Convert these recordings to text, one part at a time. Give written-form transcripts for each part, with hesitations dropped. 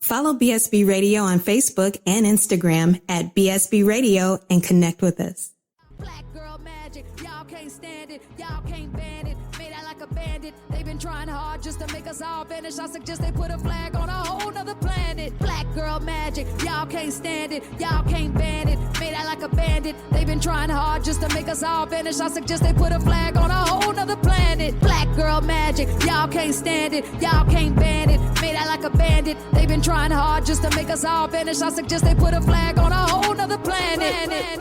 Follow BSB Radio on Facebook and Instagram at BSB Radio and connect with us. Black girl magic, y'all can't stand it, y'all can't ban it, made out like a bandit. They've been trying hard just to make us all vanish. I suggest they put a flag on a whole nother planet. Black girl magic, y'all can't stand it, y'all can't ban it, made out like a bandit. They've been trying hard just to make us all vanish. I suggest they put a flag on a whole nother planet. Black girl magic, y'all can't stand it, y'all can't ban it, made out like a bandit. They've been trying hard just to make us all vanish. I suggest they put a flag on a whole nother planet.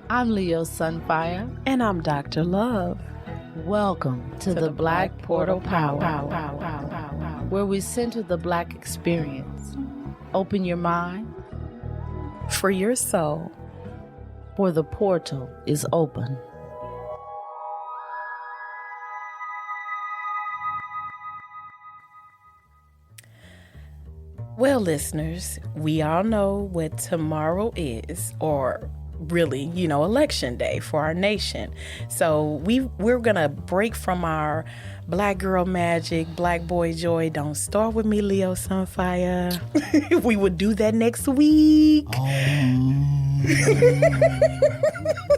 I'm Leo Sunfire. And I'm Dr. Love. Welcome to the Black Portal Power, where we center the Black experience. Open your mind, For your soul. for the portal is open. Well, listeners, we all know what tomorrow is, or really, election day for our nation. So we're going to break from our Black girl magic, Black boy joy. Don't start with me, Leo Sunfire. We would do that next week.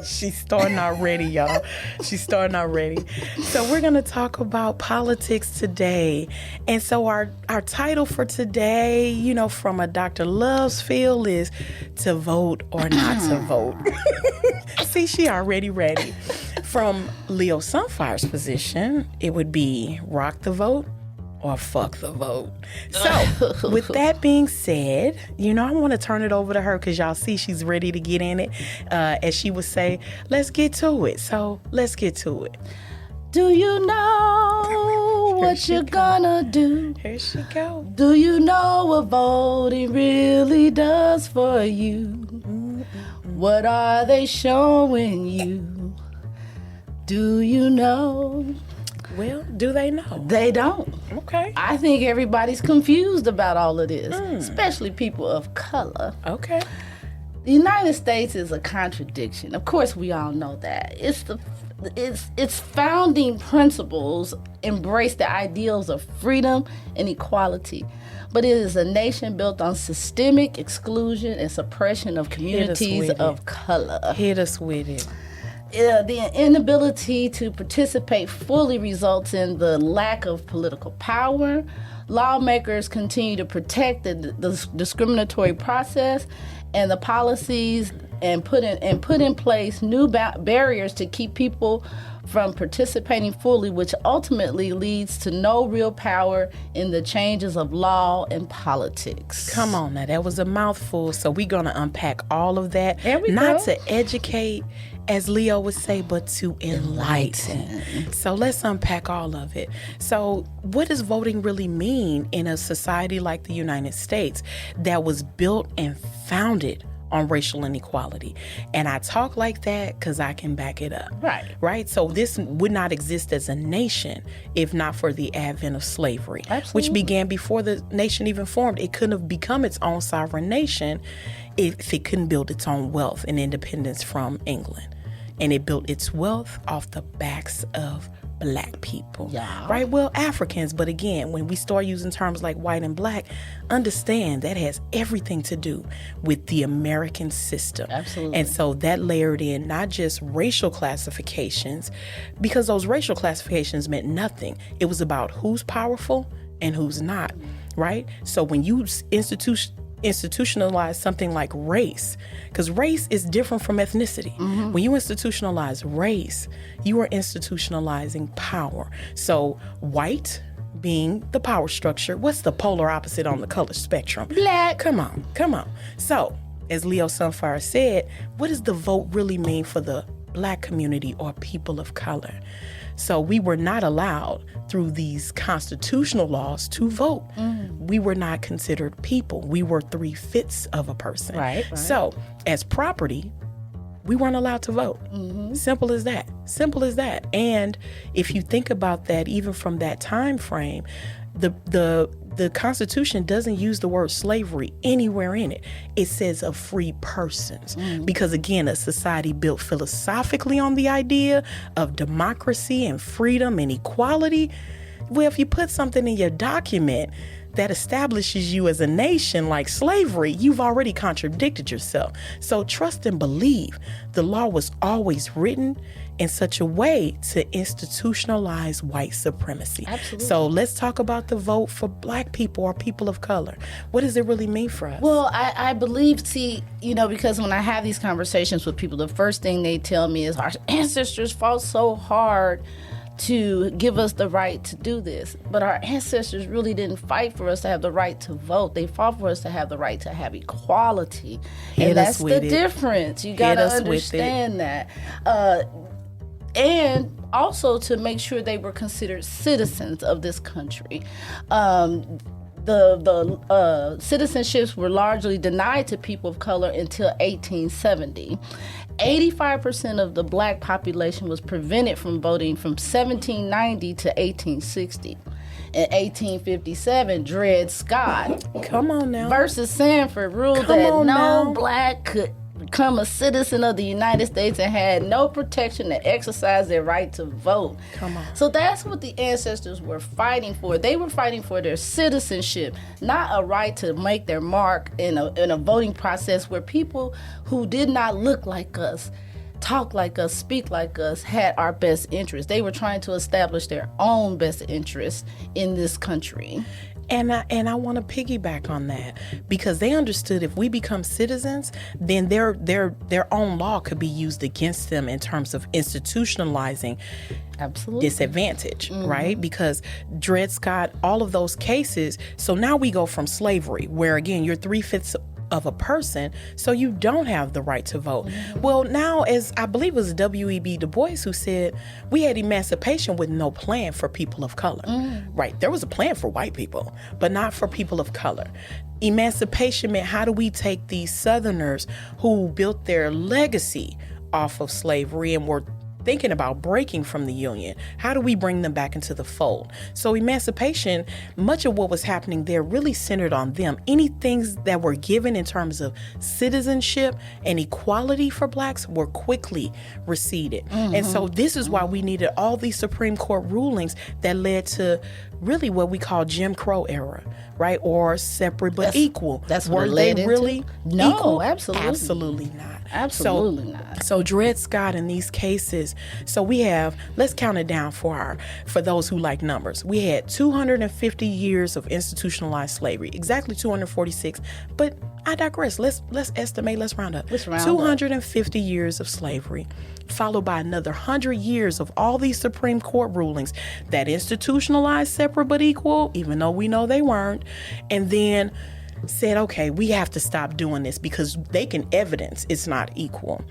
She's starting already, y'all. She's starting already. So we're going to talk about politics today. And so our title for today, from a Dr. Love's field is to vote or not to vote. See, she already ready. From Leo Sunfire's position, it would be rock the vote or fuck the vote. So with that being said, I want to turn it over to her because y'all see she's ready to get in it. As she would say, let's get to it. So let's get to it. Do you know what you're gonna do? Here she go. Do you know what voting really does for you? What are they showing you? Do you know? Well, do they know? They don't. Okay. I think everybody's confused about all of this, especially people of color. Okay. The United States is a contradiction. Of course, we all know that. Its founding principles embrace the ideals of freedom and equality, but it is a nation built on systemic exclusion and suppression of communities of color. Hit us with it. The inability to participate fully results in the lack of political power. Lawmakers continue to protect the discriminatory process and the policies and put in place new barriers to keep people from participating fully, which ultimately leads to no real power in the changes of law and politics. Come on now, that was a mouthful. So we're going to unpack all of that. Not to educate, as Leo would say, but to enlighten. So let's unpack all of it. So what does voting really mean in a society like the United States that was built and founded on racial inequality? And I talk like that because I can back it up. Right. So this would not exist as a nation if not for the advent of slavery. Absolutely. Which began before the nation even formed. It couldn't have become its own sovereign nation if it couldn't build its own wealth and independence from England. And it built its wealth off the backs of Black people. Yeah. Right? Well, Africans, but again, when we start using terms like white and Black, understand that has everything to do with the American system. Absolutely. And so that layered in not just racial classifications, because those racial classifications meant nothing. It was about who's powerful and who's not, right? So when you institutionalize something like race, because race is different from ethnicity. When you institutionalize race, you are institutionalizing power. So white being the power structure, what's the polar opposite on the color spectrum? Black. Come on. So as Leo Sunfire said, what does the vote really mean for the Black community or people of color? So we were not allowed through these constitutional laws to vote. We were not considered people. We were 3/5 of a person. Right. So as property, we weren't allowed to vote. Simple as that. And if you think about that, even from that time frame, the Constitution doesn't use the word slavery anywhere in it. It says of free persons. Because again, a society built philosophically on the idea of democracy and freedom and equality Well, if you put something in your document that establishes you as a nation like slavery, you've already contradicted yourself. So trust and believe the law was always written in such a way to institutionalize white supremacy. Absolutely. So let's talk about the vote for Black people or people of color. What does it really mean for us? Well, I believe, because when I have these conversations with people, the first thing they tell me is our ancestors fought so hard to give us the right to do this. But our ancestors really didn't fight for us to have the right to vote. They fought for us to have the right to have equality. And that's the difference. You got to understand that. And also to make sure they were considered citizens of this country. The citizenships were largely denied to people of color until 1870. 85% of the Black population was prevented from voting from 1790 to 1860. In 1857, Dred Scott versus Sanford ruled that no Black could become a citizen of the United States and had no protection to exercise their right to vote. So that's what the ancestors were fighting for. They were fighting for their citizenship, not a right to make their mark in a voting process where people who did not look like us, talk like us, speak like us, had our best interest. They were trying to establish their own best interest in this country. And I want to piggyback on that, because they understood if we become citizens, then their own law could be used against them in terms of institutionalizing disadvantage, right? Because Dred Scott, all of those cases. So now we go from slavery, where again you're 3/5 of a person, so you don't have the right to vote. Well, now, as I believe it was W.E.B. Du Bois who said, we had emancipation with no plan for people of color. Right? There was a plan for white people, but not for people of color. Emancipation meant, how do we take these Southerners who built their legacy off of slavery and were thinking about breaking from the Union? How do we bring them back into the fold? So emancipation, much of what was happening there really centered on them. Any things that were given in terms of citizenship and equality for Blacks were quickly receded. And so this is why we needed all these Supreme Court rulings that led to really what we call Jim Crow era, right? Or separate but equal. That's what were it led they really into? No, equal? absolutely. Absolutely not. Absolutely not. So Dred Scott in these cases, so we have, let's count it down for those who like numbers. We had 250 years of institutionalized slavery, exactly 246, but I digress. Let's estimate, let's round up. 250 years of slavery, followed by another 100 years of all these Supreme Court rulings that institutionalized separate but equal, even though we know they weren't, and then said, okay, we have to stop doing this because they can evidence it's not equal.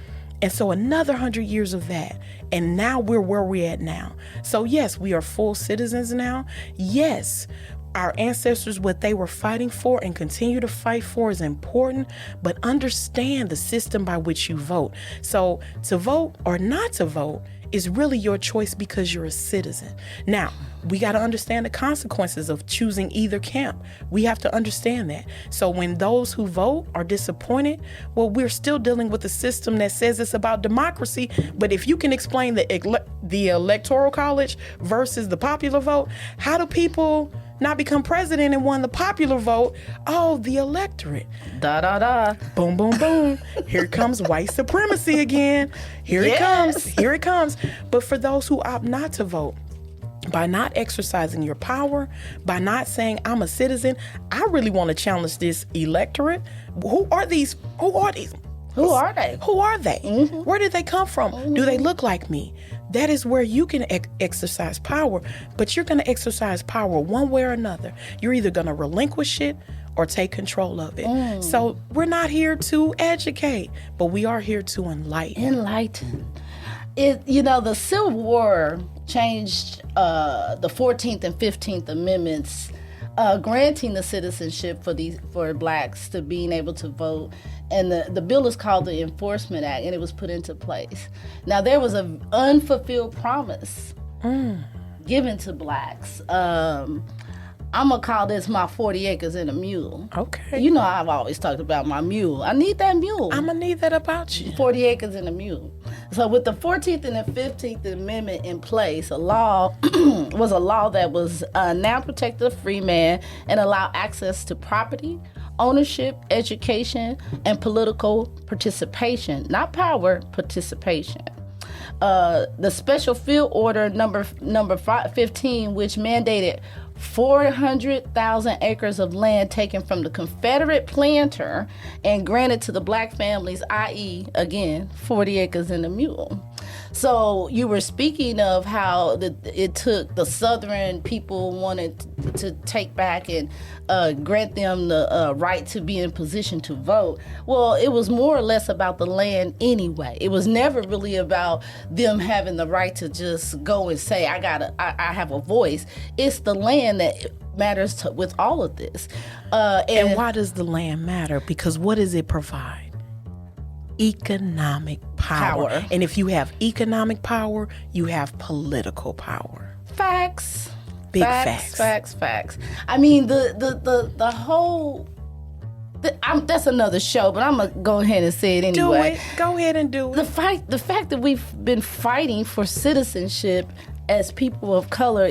And so another 100 years of that. And now we're where we're at now. So yes, we are full citizens now. Yes, our ancestors, what they were fighting for and continue to fight for is important, but understand the system by which you vote. So to vote or not to vote is really your choice because you're a citizen. Now, we got to understand the consequences of choosing either camp. We have to understand that. So when those who vote are disappointed, well, we're still dealing with a system that says it's about democracy. But if you can explain the electoral college versus the popular vote, how do people not become president and won the popular vote? Oh, the electorate. Da, da, da. Boom, boom, boom. Here comes white supremacy again. Here it comes. Here it comes. But for those who opt not to vote, by not exercising your power, by not saying I'm a citizen, I really want to challenge this electorate. Who are these? Who are these? Who are they? Who are they? Where did they come from? Do they look like me? That is where you can exercise power, but you're going to exercise power one way or another. You're either going to relinquish it or take control of it. So we're not here to educate, but we are here to enlighten. The Civil War changed the 14th and 15th Amendments, granting the citizenship for Blacks to being able to vote. And the bill is called the Enforcement Act, and it was put into place. Now, there was an unfulfilled promise given to Blacks I'm going to call this my 40 acres and a mule. Okay. You know I've always talked about my mule. I need that mule. I'm going to need that about you. 40 acres and a mule. So with the 14th and the 15th Amendment in place, a law was a law that was now protect the free man and allow access to property, ownership, education, and political participation. Not power, participation. The Special Field Order number 15, which mandated 400,000 acres of land taken from the Confederate planter and granted to the black families, i.e., again, 40 acres and a mule. So you were speaking of how it took the Southern people wanted to take back and grant them the right to be in position to vote. Well, it was more or less about the land anyway. It was never really about them having the right to just go and say, I have a voice. It's the land that matters with all of this. And why does the land matter? Because what does it provide? Economic power. And if you have economic power, you have political power. Facts. Big facts. Facts. I mean, the whole... that's another show, but I'm going to go ahead and say it anyway. Do it. Go ahead and do it. The fact that we've been fighting for citizenship as people of color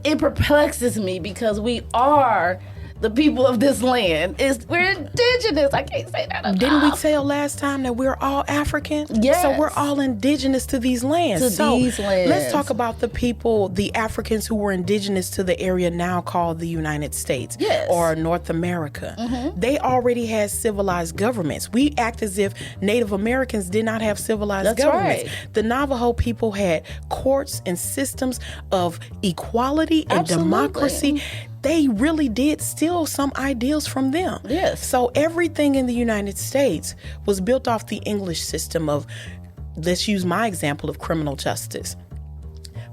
it perplexes me, because we are the people of this land. We're indigenous. I can't say that enough. Didn't we tell last time that we're all African? Yes. So we're all indigenous to these lands. Let's talk about the people, the Africans who were indigenous to the area now called the United States. Yes. Or North America. Mm-hmm. They already had civilized governments. We act as if Native Americans did not have civilized governments. Right. The Navajo people had courts and systems of equality and democracy. They really did steal some ideals from them. Yes. So everything in the United States was built off the English system of, let's use my example of criminal justice.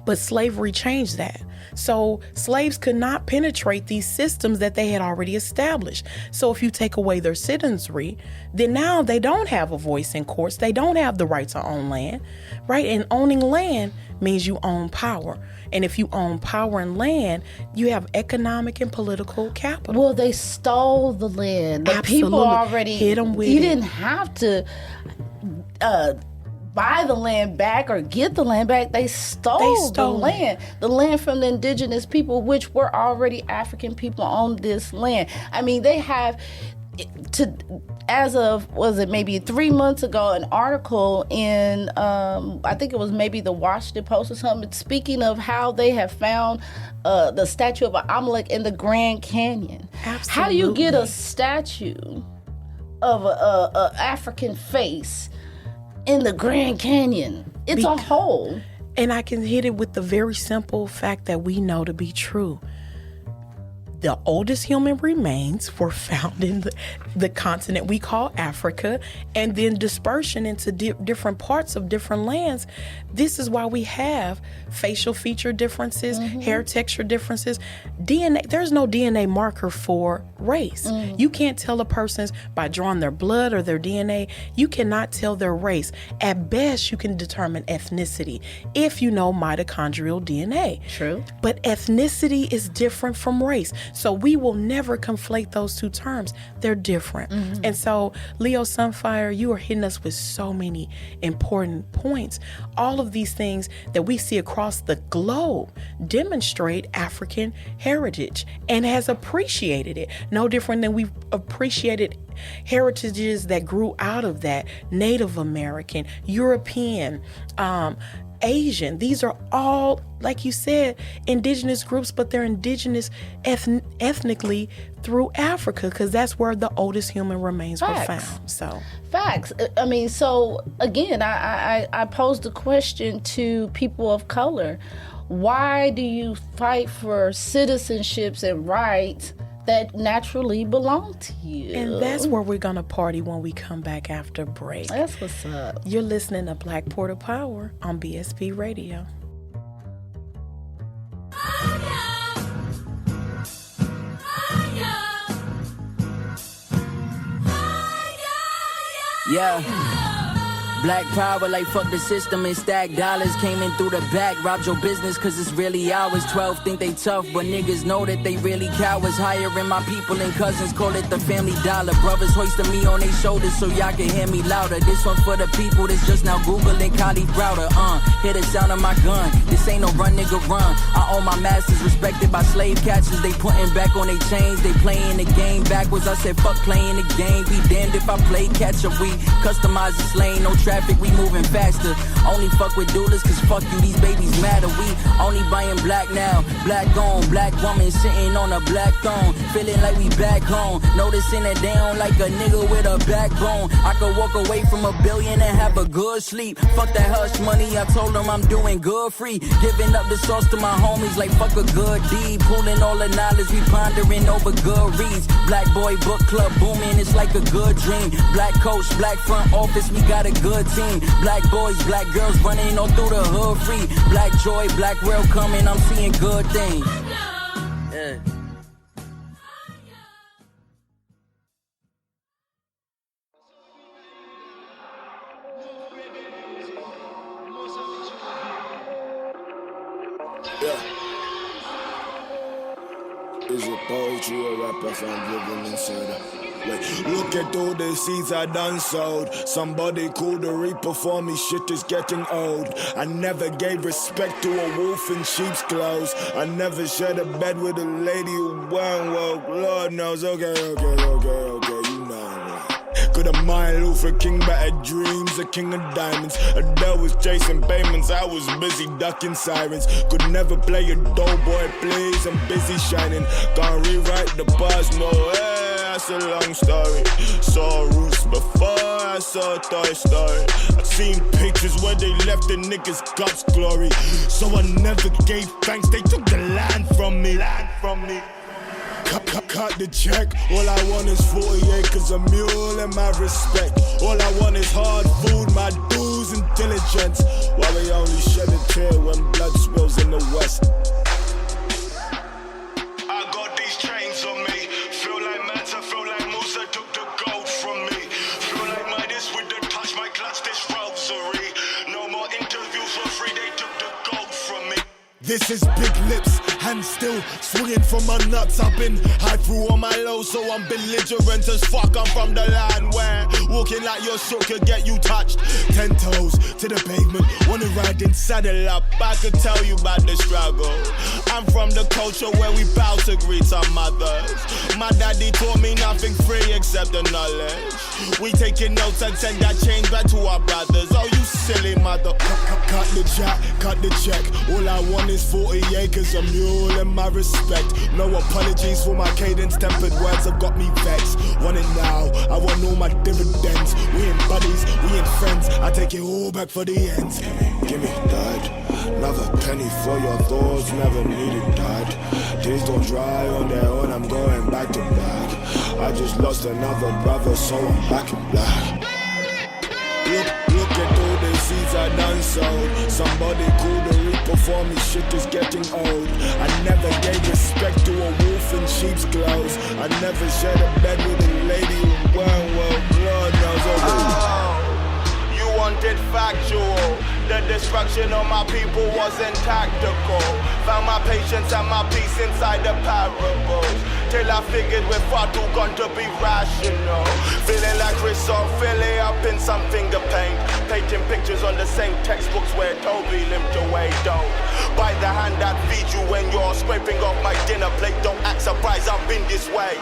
But slavery changed that. So slaves could not penetrate these systems that they had already established. So if you take away their citizenry, then now they don't have a voice in courts. They don't have the right to own land, right? And owning land means you own power. And if you own power and land, you have economic and political capital. Well, they stole the land. The Absolutely. People already hit them with You didn't have to buy the land back or get the land back. They stole the land. The land from the indigenous people, which were already African people on this land. I mean, they have... as of, maybe 3 months ago, an article in, I think it was maybe the Washington Post or something, speaking of how they have found the statue of Amalek in the Grand Canyon. Absolutely. How do you get a statue of a African face in the Grand Canyon? It's a hole. And I can hit it with the very simple fact that we know to be true. The oldest human remains were found in the continent we call Africa, and then dispersion into different parts of different lands. This is why we have facial feature differences, hair texture differences. DNA, there's no DNA marker for race. You can't tell a person's by drawing their blood or their DNA. You cannot tell their race. At best, you can determine ethnicity if you know mitochondrial DNA. True. But ethnicity is different from race. So we will never conflate those two terms. They're different. And so, Leo Sunfire, you are hitting us with so many important points. All of these things that we see across the globe demonstrate African heritage and has appreciated it. No different than we've appreciated heritages that grew out of that. Native American, European, Asian. These are all, like you said, indigenous groups, but they're indigenous ethnically through Africa, because that's where the oldest human remains were found. So facts. I mean, so again, I posed the question to people of color: why do you fight for citizenships and rights that naturally belong to you? And that's where we're gonna party when we come back after break. That's what's up. You're listening to Black Porter Power on BSB Radio. Yeah. Black power like fuck the system and stack dollars. Came in through the back, robbed your business cause it's really ours. 12 think they tough, but niggas know that they really cowards. Hiring my people and cousins, call it the family dollar. Brothers hoisting me on their shoulders so y'all can hear me louder. This one for the people that's just now Googling Kylie Browder. Hear the sound of my gun, this ain't no run nigga run. I own my masters, respected by slave catchers. They putting back on their chains, they playing the game backwards. I said fuck playing the game, be damned if I play catch up. We customize this lane, no traffic, we moving faster. Only fuck with doulas cause fuck you, these babies matter. We only buying black now, black on, black woman sitting on a black throne. Feeling like we back home, noticing that they don't like a nigga with a backbone. I could walk away from $1 billion and have a good sleep. Fuck that hush money, I told them I'm doing good free. Giving up the sauce to my homies like fuck a good deed. Pulling all the knowledge, we pondering over good reads. Black boy book club booming, it's like a good dream. Black coach, black front office, we got a good team. Black boys, black girls running all through the hood free. Black joy, black world coming, I'm seeing good things. Yeah. Is it poetry or rap if I'm living inside? Like, look at all the seeds I done sowed. Somebody called the reaper for me, shit is getting old. I never gave respect to a wolf in sheep's clothes. I never shared a bed with a lady who weren't woke. Lord knows, okay, you know. Could have Martin Luther King, but had dreams, a king of diamonds. Adele was chasing payments, I was busy ducking sirens. Could never play a doughboy, please, I'm busy shining. Can't rewrite the past, no way, that's a long story. Saw Roots before I saw Toy Story. I've seen pictures where they left the niggas God's glory. So I never gave thanks, they took the land from me. Cut the check, all I want is 40 acres, a mule and my respect. All I want is hard food, my dues and diligence. Why we only shed a tear when blood spills in the west. I got these chains on me, feel like Manta, feel like Musa took the gold from me. Feel like Midas with the touch, my clutch this rosary. No more interviews for free, they took the gold from me. This is big lips, hands still swinging from my nuts. I've been high through on my low, so I'm belligerent as fuck. I'm from the land where walking like your shook could get you touched. 10 toes to the pavement, wanna ride in saddle up. I could tell you about the struggle. I'm from the culture where we bow to greet our mothers. My daddy taught me nothing free except the knowledge. We taking notes and send that change back to our brothers. Oh, you silly mother. Cut the jack, cut the check. All I want is 40 acres, a mule and my respect. No apologies for my cadence, tempered words have got me vexed. Want it now, I want all my dividends. We ain't buddies, we ain't friends, I take it all back for the ends. Give me that, another penny for your thoughts, never needed that. Tears don't dry on their own, I'm going back to back. I just lost another brother, so I'm back in black. Look at all the seeds I done sowed. Somebody called the reaper for me, shit is getting old. I never gave respect to a wolf in sheep's clothes. I never shared a bed with a lady who weren't well, Lord knows. You wanted factual. The destruction of my people wasn't tactical. Found my patience and my peace inside the parables. Till I figured we're far too gone to be rational. Feeling like Chris or Philly up in some finger paint. Painting pictures on the same textbooks where Toby limped away. Don't bite the hand that feeds you when you're scraping off my dinner plate. Don't act surprised I've been this way.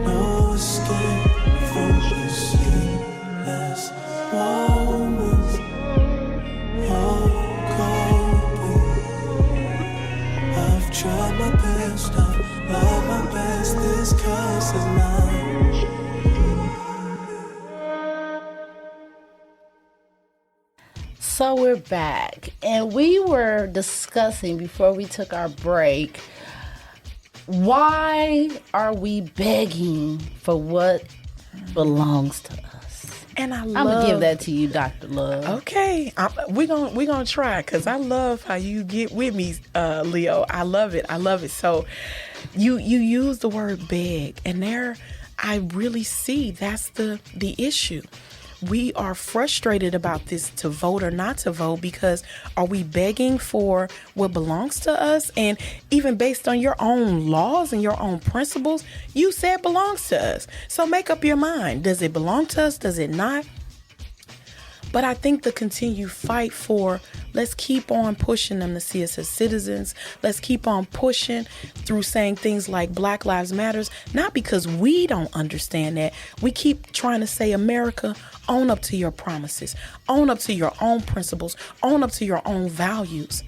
No escape from these sleepless moments. So we're back, and we were discussing before we took our break, why are we begging for what belongs to us? And I'm gonna give that to you, Dr. Love. Okay, we're gonna try, because I love how you get with me, Leo. I love it. So you use the word beg, and there I really see that's the issue. We are frustrated about this, to vote or not to vote, because are we begging for what belongs to us? And even based on your own laws and your own principles, you said it belongs to us. So make up your mind. Does it belong to us? Does it not? But I think the continued fight for, let's keep on pushing them to see us as citizens. Let's keep on pushing through saying things like Black Lives Matters, not because we don't understand that. We keep trying to say, America, own up to your promises, own up to your own principles, own up to your own values.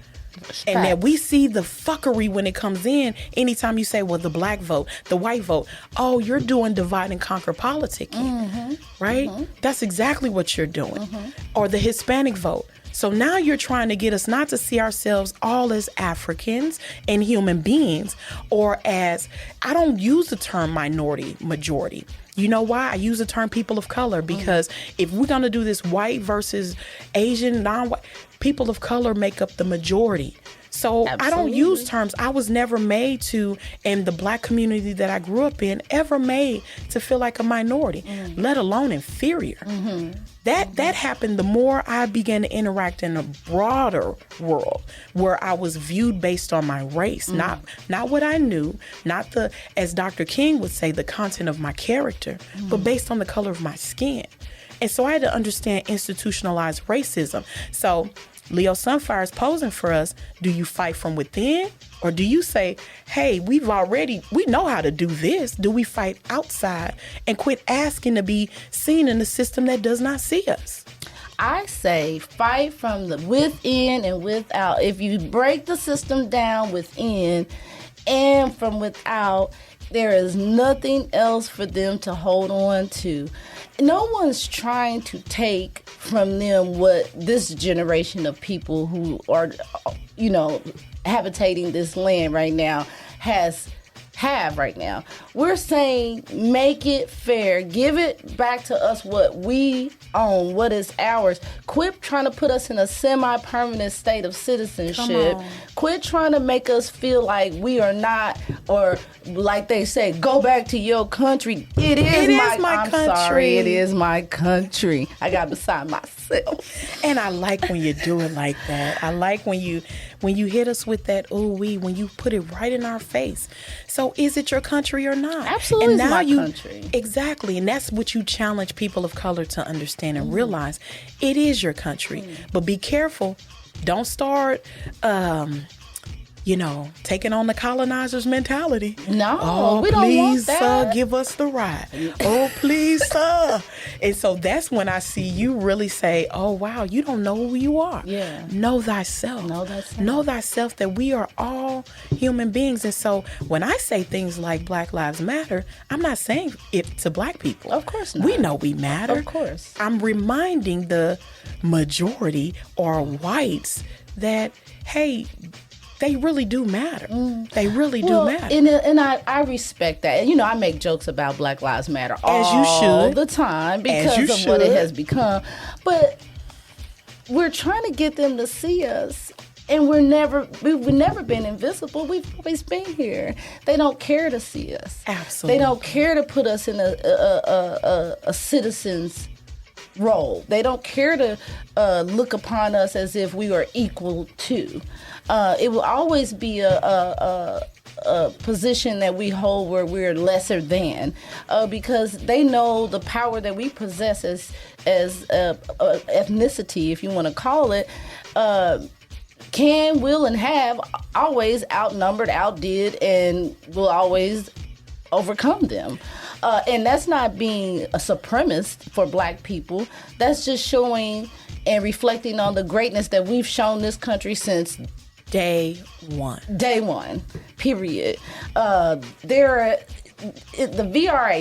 And that we see the fuckery when it comes in. Anytime you say, well, the black vote, the white vote, oh, you're doing divide and conquer politicking, right? That's exactly what you're doing. Or the Hispanic vote. So now you're trying to get us not to see ourselves all as Africans and human beings, or as, I don't use the term minority, majority. You know why? I use the term people of color, because if we're going to do this white versus Asian, non-white, people of color make up the majority. So I don't use terms. I was never made to, in the black community that I grew up in, ever made to feel like a minority, let alone inferior. That happened the more I began to interact in a broader world, where I was viewed based on my race, not what I knew, not the, as Dr. King would say, the content of my character, but based on the color of my skin. And so I had to understand institutionalized racism. So Leo Sunfire is posing for us. Do you fight from within, or do you say, hey, we know how to do this. Do we fight outside and quit asking to be seen in a system that does not see us? I say fight from the within and without. If you break the system down within and from without, there is nothing else for them to hold on to. No one's trying to take from them what this generation of people who are, habitating this land right now have right now. We're saying make it fair. Give it back to us what we own, what is ours. Quit trying to put us in a semi-permanent state of citizenship. Quit trying to make us feel like we are not, or like they say, go back to your country. It is my country. Sorry, it is my country. I got beside myself. And I like when you do it like that. I like when you hit us with that ooh-wee, when you put it right in our face. So is it your country or not? Absolutely, and now it's my country. Exactly. And that's what you challenge people of color to understand and realize. It is your country. But be careful. Don't start taking on the colonizer's mentality. No, we don't want that. Please, sir, give us the right. Oh, please, sir. And so that's when I see you really say, oh, wow, you don't know who you are. Yeah. Know thyself. Know thyself, that we are all human beings. And so when I say things like Black Lives Matter, I'm not saying it to black people. Of course not. We know we matter. Of course. I'm reminding the majority or whites that, hey, they really do matter. They really do matter. And I respect that. I make jokes about Black Lives Matter all the time because of what it has become. But we're trying to get them to see us. And we've never been invisible. We've always been here. They don't care to see us. Absolutely. They don't care to put us in a citizen's role. They don't care to look upon us as if we are equal to. It will always be a position that we hold where we're lesser than, because they know the power that we possess as ethnicity, if you want to call it, can, will, and have always outnumbered, outdid, and will always overcome them. And that's not being a supremacist for black people. That's just showing and reflecting on the greatness that we've shown this country since Day one, period. The VRA,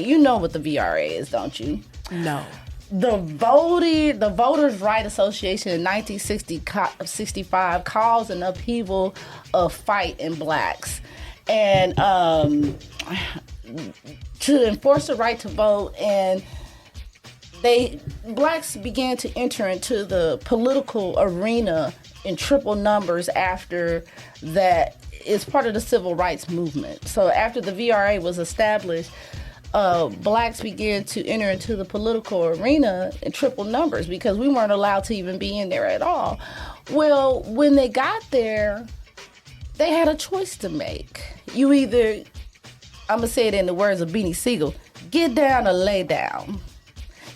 you know what the VRA is, don't you? No. the Voters' Right Association in 1965 caused an upheaval of fight in blacks, and to enforce the right to vote, and blacks began to enter into the political arena in triple numbers after that. It's part of the civil rights movement. So after the VRA was established, blacks began to enter into the political arena in triple numbers because we weren't allowed to even be in there at all. Well, when they got there, they had a choice to make. You either, I'm going to say it in the words of Beanie Siegel, get down or lay down.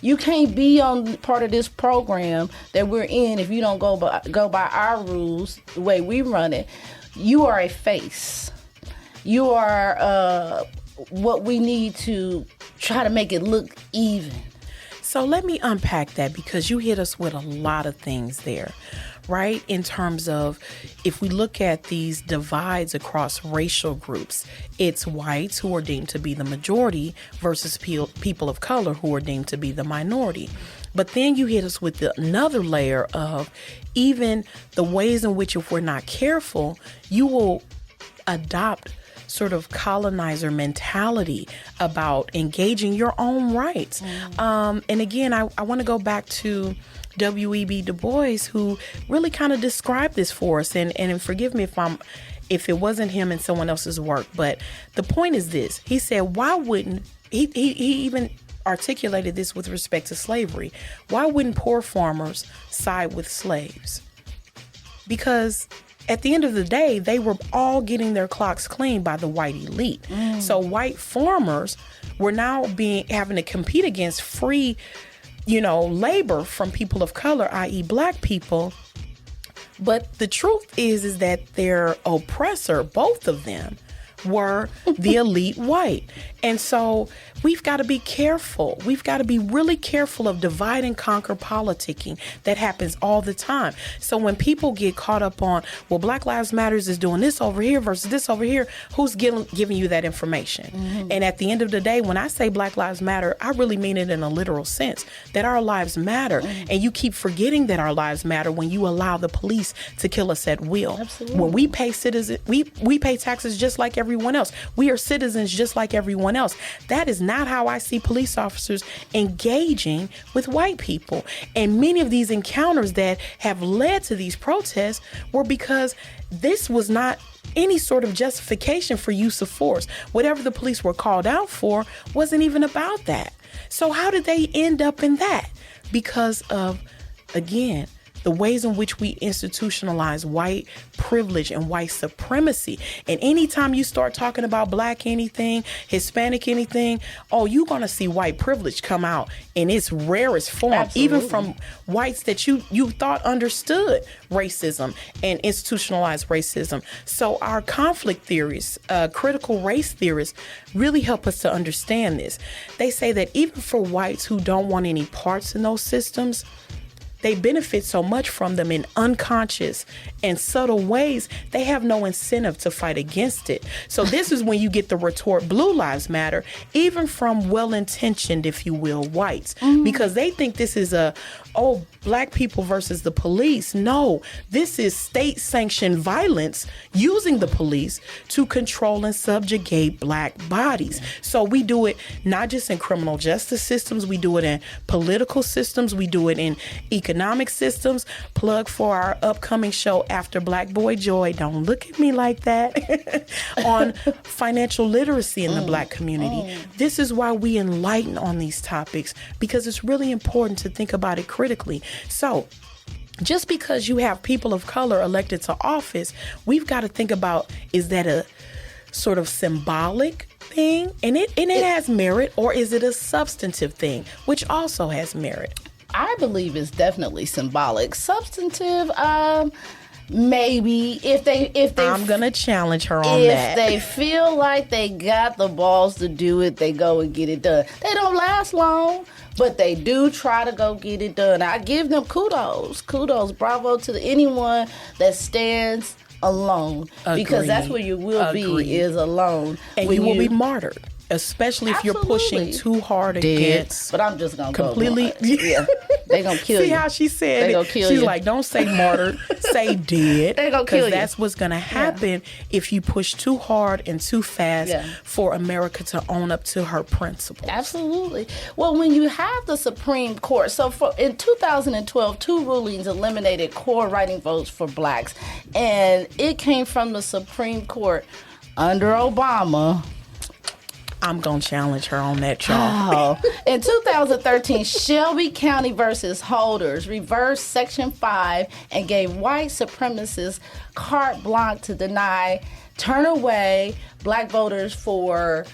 You can't be on part of this program that we're in if you don't go by our rules, the way we run it. You are a face. You are what we need to try to make it look even. So let me unpack that, because you hit us with a lot of things there, right? In terms of, if we look at these divides across racial groups, it's whites who are deemed to be the majority versus people of color who are deemed to be the minority. But then you hit us with another layer of even the ways in which, if we're not careful, you will adopt sort of colonizer mentality about engaging your own rights. And again, I want to go back to W.E.B. Du Bois, who really kind of described this for us. And forgive me if it wasn't him and someone else's work, but the point is this. He said, why wouldn't he even articulated this with respect to slavery? Why wouldn't poor farmers side with slaves? Because at the end of the day, they were all getting their clocks cleaned by the white elite. So white farmers were now having to compete against free, labor from people of color, i.e. black people. But the truth is that their oppressor, both of them, were the elite white. And so we've got to be careful. We've got to be really careful of divide and conquer politicking that happens all the time. So when people get caught up on, well, Black Lives Matters is doing this over here versus this over here, who's giving you that information? And at the end of the day, when I say Black Lives Matter, I really mean it in a literal sense, that our lives matter. And you keep forgetting that our lives matter when you allow the police to kill us at will. Absolutely. When we pay we pay taxes just like everyone else. We are citizens just like everyone else. That is not how I see police officers engaging with white people. And many of these encounters that have led to these protests were because this was not any sort of justification for use of force. Whatever the police were called out for wasn't even about that. So how did they end up in that? Because of, again, the ways in which we institutionalize white privilege and white supremacy. And anytime you start talking about black anything, Hispanic anything, you're going to see white privilege come out in its rarest form. Absolutely. Even from whites that you thought understood racism and institutionalized racism. So our conflict theorists, critical race theorists, really help us to understand this. They say that even for whites who don't want any parts in those systems, they benefit so much from them in unconscious and subtle ways, they have no incentive to fight against it. So this is when you get the retort, Blue Lives Matter, even from well-intentioned, if you will, whites, because they think this is black people versus the police. No, this is state-sanctioned violence using the police to control and subjugate black bodies. So we do it not just in criminal justice systems, we do it in political systems, we do it in economic systems. Plug for our upcoming show, After Black Boy Joy, don't look at me like that, on financial literacy in the black community. This is why we enlighten on these topics, because it's really important to think about it critically. So just because you have people of color elected to office, we've got to think about, is that a sort of symbolic thing and it has merit, or is it a substantive thing which also has merit? I believe it's definitely symbolic. Substantive, maybe if they I'm gonna challenge her on that. If they feel like they got the balls to do it, they go and get it done. They don't last long, but they do try to go get it done. I give them kudos, bravo to anyone that stands alone. Agreed. Because that's where you will be, is alone. And you will be martyred. especially if you're Absolutely. pushing too hard against. But I'm just gonna completely. Go yeah, they gonna kill See you. how she said They it? gonna kill She's you. like, don't say martyred, say dead. They gonna kill you. That's what's gonna happen if you push too hard and too fast Yeah. for America to own up to her principles. Absolutely. Well, when you have the Supreme Court, so in 2012, 2 rulings eliminated core writing votes for blacks, and it came from the Supreme Court under Obama. I'm gonna challenge her on that, y'all. Oh. In 2013, Shelby County versus Holders reversed Section 5 and gave white supremacists carte blanche to turn away black voters for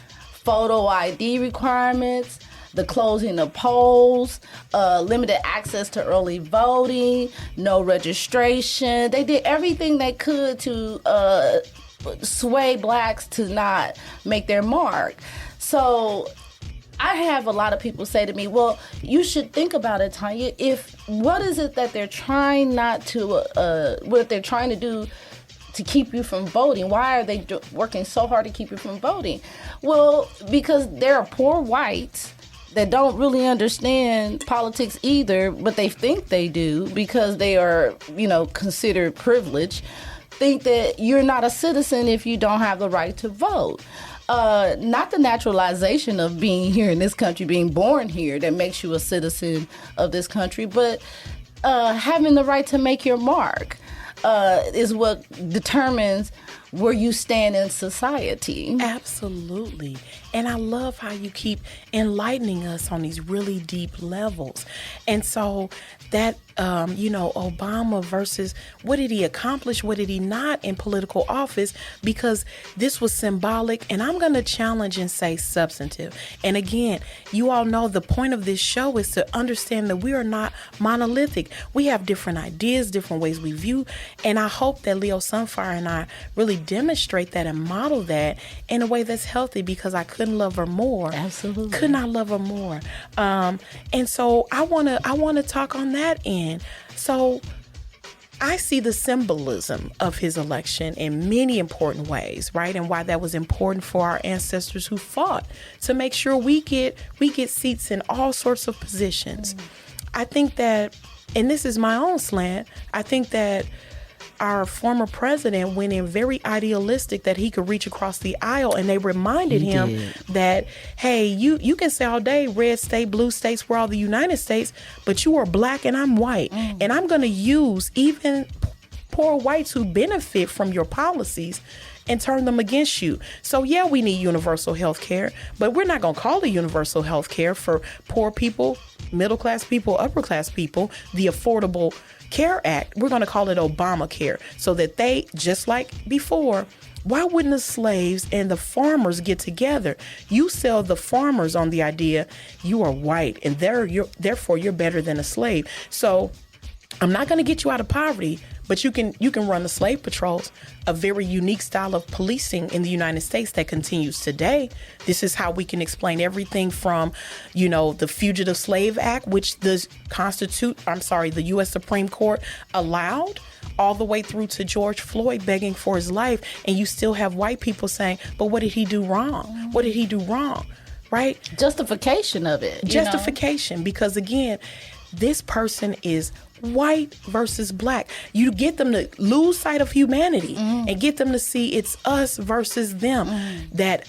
photo ID requirements, the closing of polls, limited access to early voting, no registration. They did everything they could to sway blacks to not make their mark. So I have a lot of people say to me, well, you should think about it, Tanya. What is it that they're trying what they're trying to do to keep you from voting? Why are they working so hard to keep you from voting? Well, because there are poor whites that don't really understand politics either, but they think they do because they are, considered privileged, think that you're not a citizen if you don't have the right to vote. Not the naturalization of being here in this country, being born here, that makes you a citizen of this country, but having the right to make your mark is what determines where you stand in society. Absolutely. And I love how you keep enlightening us on these really deep levels. And so that, Obama versus what did he accomplish? What did he not in political office? Because this was symbolic, and I'm going to challenge and say substantive. And again, you all know the point of this show is to understand that we are not monolithic. We have different ideas, different ways we view. And I hope that Leo Sunfire and I really demonstrate that and model that in a way that's healthy, because I couldn't love her more. Absolutely. Could not love her more. And so I wanna talk on that end. So I see the symbolism of his election in many important ways, right? And why that was important for our ancestors who fought to make sure we get seats in all sorts of positions. I think that, and this is my own slant, I think that our former president went in very idealistic that he could reach across the aisle, and they reminded him that, hey, you can say all day red state, blue states, we're all the United States, but you are black and I'm white. And I'm going to use even poor whites who benefit from your policies and turn them against you. So yeah, we need universal health care, but we're not going to call it universal health care for poor people, middle class people, upper class people, the Affordable Care Act. We're going to call it Obamacare, so that they, just like before, why wouldn't the slaves and the farmers get together? You sell the farmers on the idea you are white and therefore you're better than a slave. So I'm not going to get you out of poverty, but you can run the slave patrols, a very unique style of policing in the United States that continues today. This is how we can explain everything from, the Fugitive Slave Act, which the U.S. Supreme Court allowed, all the way through to George Floyd begging for his life. And you still have white people saying, but what did he do wrong? What did he do wrong? Right? Justification of it. Justification, because again, this person is white versus black. You get them to lose sight of humanity and get them to see it's us versus them. That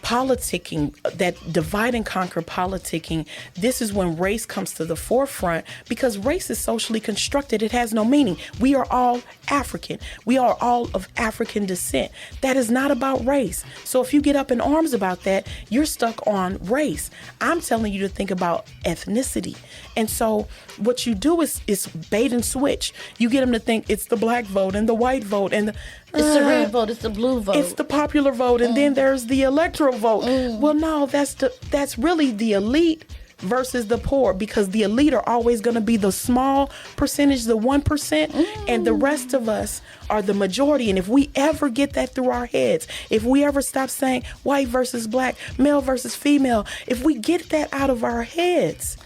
politicking, that divide and conquer politicking, this is when race comes to the forefront, because race is socially constructed. It has no meaning. We are all African. We are all of African descent. That is not about race. So if you get up in arms about that, you're stuck on race. I'm telling you to think about ethnicity. And so what you do is bait and switch. You get them to think it's the black vote and the white vote and it's the red vote, it's the blue vote. It's the popular vote, and then there's the electoral vote. Well, no, that's really the elite versus the poor, because the elite are always going to be the small percentage, the 1%, and the rest of us are the majority. And if we ever get that through our heads, if we ever stop saying white versus black, male versus female, if we get that out of our heads,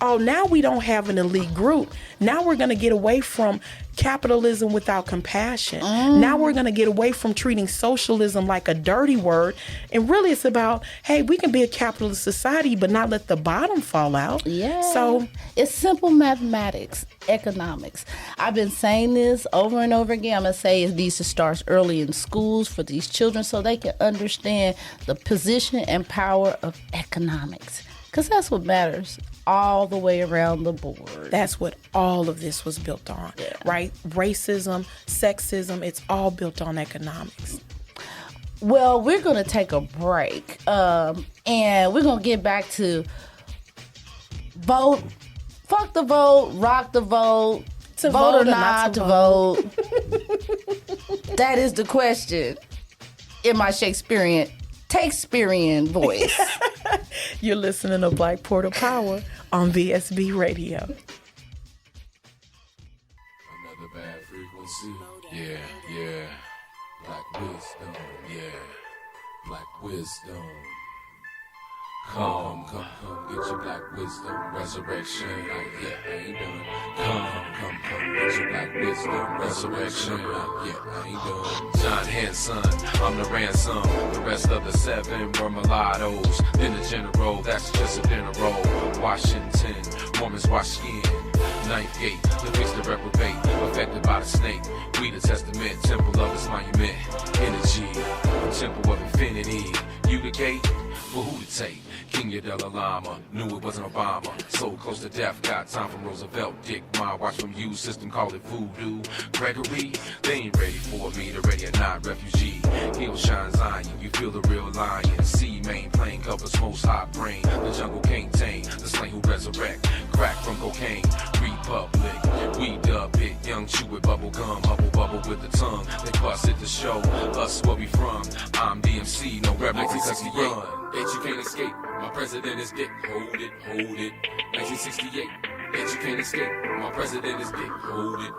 oh, now we don't have an elite group. Now we're going to get away from capitalism without compassion. Now we're going to get away from treating socialism like a dirty word. And really it's about, hey, we can be a capitalist society, but not let the bottom fall out. Yeah. So it's simple mathematics, economics. I've been saying this over and over again. I'm going to say it needs to start early in schools for these children so they can understand the position and power of economics. Because that's what matters all the way around the board. that's what all of this was built on, right? Racism, sexism, it's all built on economics. Well, we're going to take a break, and we're going to get back to vote, fuck the vote, rock the vote, To vote vote or or not to vote. That is the question in my Shakespearean voice. You're listening to Black Portal Power on VSB Radio. Another bad frequency. Yeah. Black wisdom. Yeah. Black wisdom. Come, get your black wisdom, resurrection. I ain't done. Come, get your black wisdom, resurrection. I ain't done. John Hanson, I'm the ransom. The rest of the 7 were mulattoes. Then the general, that's just a dinner roll. Washington, Mormons wash skin. Ninth gate, the fix the reprobate. Affected by the snake. We the testament, temple of its monument. Energy, temple of infinity. You the gate, well who to take? King of Dalai Lama, knew it wasn't Obama. So close to death, got time from Roosevelt. Dick, my watch from you, system call it voodoo. Gregory, they ain't ready for me, they're ready or not. Refugee, heel shines on you, you feel the real lion. Sea main plane covers most hot brain. The jungle can't tame, the slain who resurrect. Crack from cocaine, Republic. We dub it, young chew with bubble gum. Bubble with the tongue, they bust it to show us where we from. I'm DMC, no rebel, 1968. That you can't escape. My president is Dick. Hold it. 1968. That you can't escape. My president is Dick. Hold it.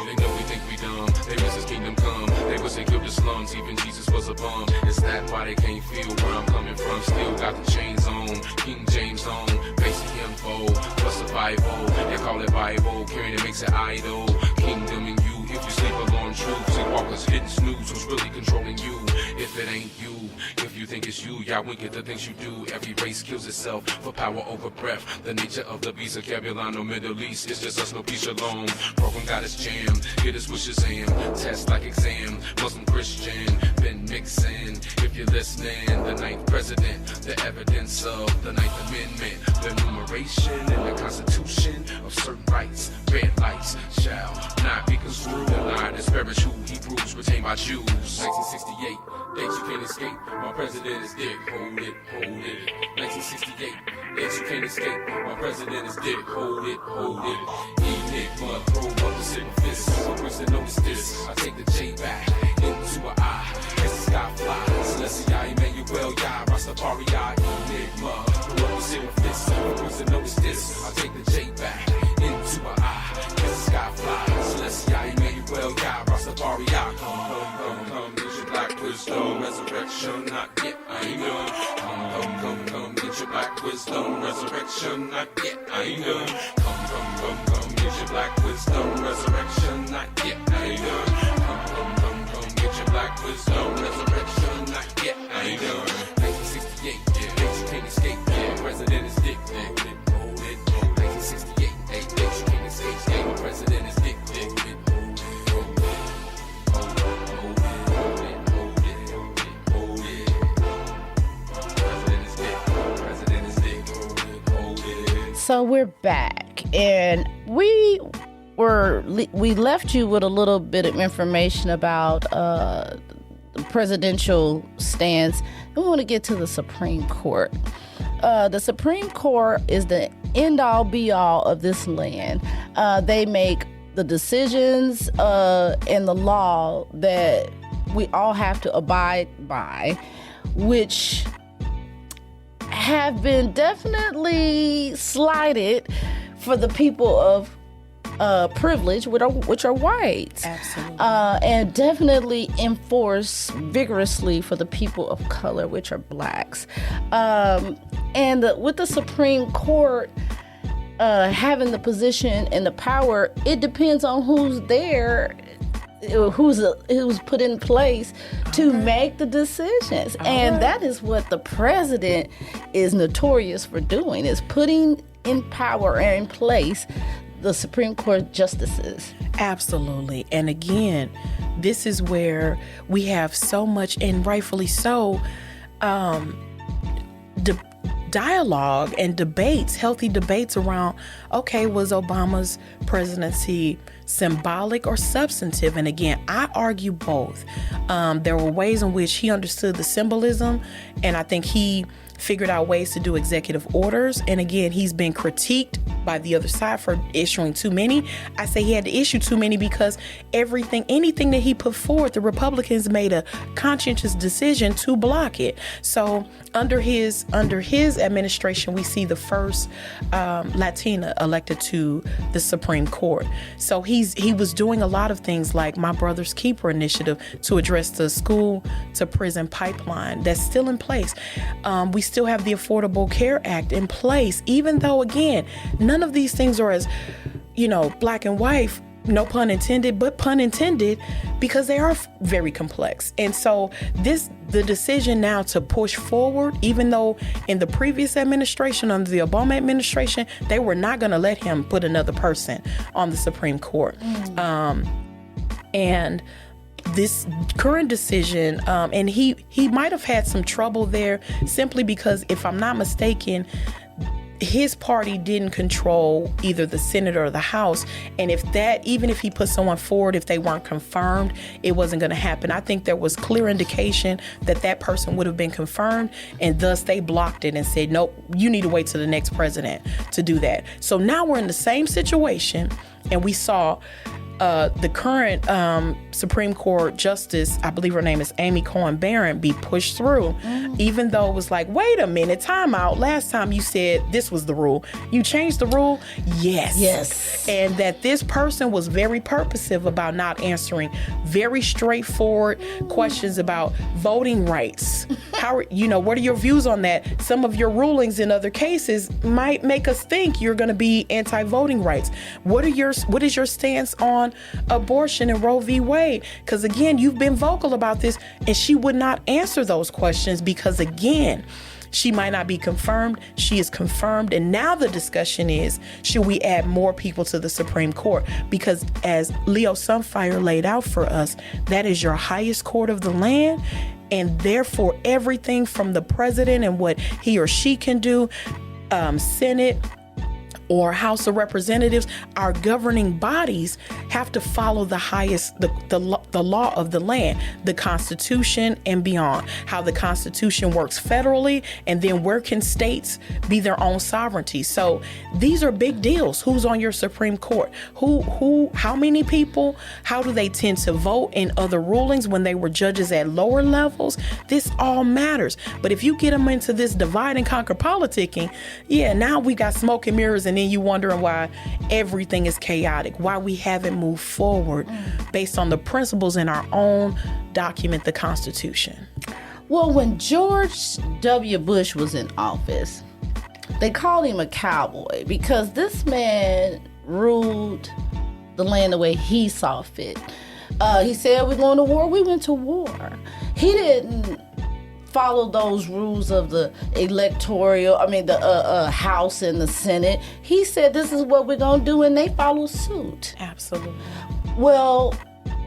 They know we think we dumb. They miss his kingdom come. They wish they killed the slums. Even Jesus was a bum. Is that why they can't feel where I'm coming from? Still got the chains on. King James on. Basic info. Plus survival. They call it Bible. Carrying it makes it idol. Kingdom in you. If you sleep alone, truth. Sleepwalkers hidden snooze. Who's really controlling you? If it ain't you. If you think it's you, y'all wink at the things you do. Every race kills itself for power over breath. The nature of the beast of Cabulano, Middle East. It's just us, no peace, shalom. Program got us jammed. Hit us with Shazam. Test like exam. Muslim, Christian. Been mixing. If you're listening, the 9th president. The evidence of the 9th Amendment. The enumeration in the Constitution of certain rights. Red lights shall not be construed. The line is spiritual. Hebrews retained by Jews. 1968. Date you can't escape. My president is Dick. Hold it. 1968. Date you can't escape. My president is Dick. Hold it. Enigma, throw up the sick fist. My person notice this. I take the J back into an I. As the sky flies. Celestia, Emmanuel, Yah, Rastafari, Enigma, throw up the sick fist. My person notice this. I take the J back into an I. As the sky flies. Celestia, Emmanuel, Yah, Rastafari, come. Black wisdom, resurrection, not yet, I ain't done. Come, get your black wisdom, resurrection, not yet, I ain't done. Come, get your black wisdom, resurrection, not yet, I ain't done. Come, get your black wisdom, resurrection, not yet, I ain't done. 1968, dates you can't escape, my president is Dick, hold it. 1968, dates you can't escape, my president is Dick, So we're back, and we left you with a little bit of information about the presidential stance. We want to get to the Supreme Court. The Supreme Court is the end-all, be-all of this land. They make the decisions and the law that we all have to abide by, which have been definitely slighted for the people of privilege, which are whites. Absolutely. And definitely enforced vigorously for the people of color, which are blacks. With the Supreme Court, having the position and the power, it depends on who's there, who's put in place to make the decisions. And that is what the president is notorious for doing, is putting in power and in place the Supreme Court justices. Absolutely. And again, this is where we have so much, and rightfully so, dialogue and debates, healthy debates around, okay, was Obama's presidency symbolic or substantive? And again, I argue both. There were ways in which he understood the symbolism, and I think he figured out ways to do executive orders. And again, he's been critiqued by the other side for issuing too many. I say he had to issue too many because anything that he put forward, the Republicans made a conscientious decision to block it. So under his administration, we see the first Latina elected to the Supreme Court. So he was doing a lot of things like My Brother's Keeper initiative to address the school to prison pipeline that's still in place. We still have the Affordable Care Act in place, even though, again, none of these things are as, black and white, no pun intended, but pun intended, because they are very complex. And so the decision now to push forward, even though in the previous administration, under the Obama administration, they were not going to let him put another person on the Supreme Court. And this current decision, and he might have had some trouble there simply because, if I'm not mistaken, his party didn't control either the Senate or the House. And even if he put someone forward, if they weren't confirmed, it wasn't going to happen. I think there was clear indication that person would have been confirmed, and thus they blocked it and said, nope, you need to wait till the next president to do that. So now we're in the same situation, and we saw the current Supreme Court Justice, I believe her name is Amy Coney Barrett, be pushed through, even though it was like, wait a minute, time out. Last time you said this was the rule. You changed the rule? Yes. And that this person was very purposive about not answering very straightforward questions about voting rights. What are your views on that? Some of your rulings in other cases might make us think you're going to be anti-voting rights. What is your stance on abortion and Roe v. Wade? Because again, you've been vocal about this, and she would not answer those questions because, again, she might not be confirmed. She is confirmed. And now the discussion is, should we add more people to the Supreme Court? Because as Leo Sunfire laid out for us, that is your highest court of the land. And therefore, everything from the president and what he or she can do, Senate, or House of Representatives, our governing bodies have to follow the highest, the law of the land, the Constitution and beyond, how the Constitution works federally, and then where can states be their own sovereignty. So these are big deals. Who's on your Supreme Court? How many people? How do they tend to vote in other rulings when they were judges at lower levels? This all matters. But if you get them into this divide and conquer politicking, now we got smoke and mirrors, and then you wondering why everything is chaotic, why we haven't moved forward based on the principles in our own document, the Constitution. Well, when George W. Bush was in office, they called him a cowboy because this man ruled the land the way he saw fit. He said, we're going to war. We went to war. He didn't follow those rules of the House and the Senate. He said, this is what we're going to do, and they follow suit. Absolutely. Well,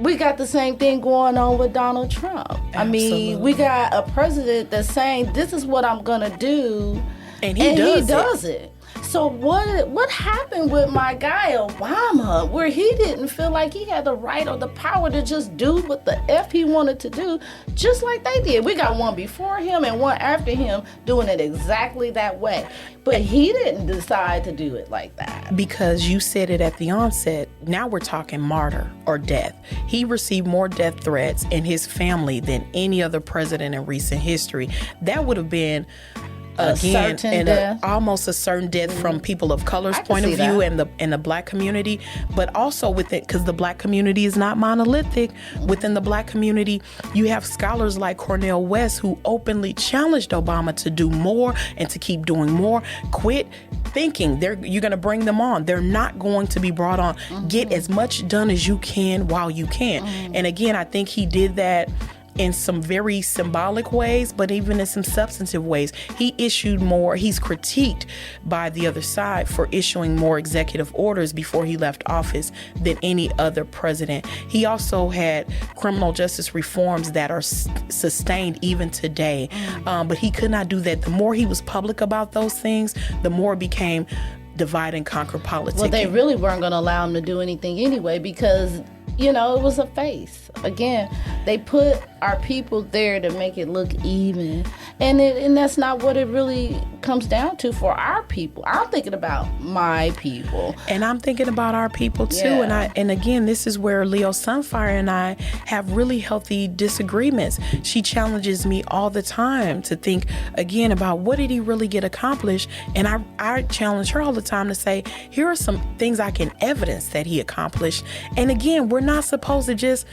we got the same thing going on with Donald Trump. Absolutely. We got a president that's saying, this is what I'm going to do, and he does it. So what happened with my guy Obama, where he didn't feel like he had the right or the power to just do what the F he wanted to do, just like they did? We got one before him and one after him doing it exactly that way. But he didn't decide to do it like that. Because you said it at the onset, now we're talking martyr or death. He received more death threats in his family than any other president in recent history. That would have been again, certain and death. almost a certain death from people of color's I can point of see view that. and the black community, but also with it, because the black community is not monolithic. Within the black community, you have scholars like Cornel West who openly challenged Obama to do more and to keep doing more. Quit thinking you're going to bring them on. They're not going to be brought on. Get as much done as you can while you can. And again, I think he did that in some very symbolic ways, but even in some substantive ways. He's critiqued by the other side for issuing more executive orders before he left office than any other president. He also had criminal justice reforms that are sustained even today, but he could not do that. The more he was public about those things, the more it became divide and conquer politics. Well, they really weren't going to allow him to do anything anyway because, it was a face. Again, they put our people there to make it look even. And that's not what it really comes down to for our people. I'm thinking about my people. And I'm thinking about our people too. Yeah. And again, this is where Leo Sunfire and I have really healthy disagreements. She challenges me all the time to think again about what did he really get accomplished. And I challenge her all the time to say, here are some things I can evidence that he accomplished. And again, we're not supposed to just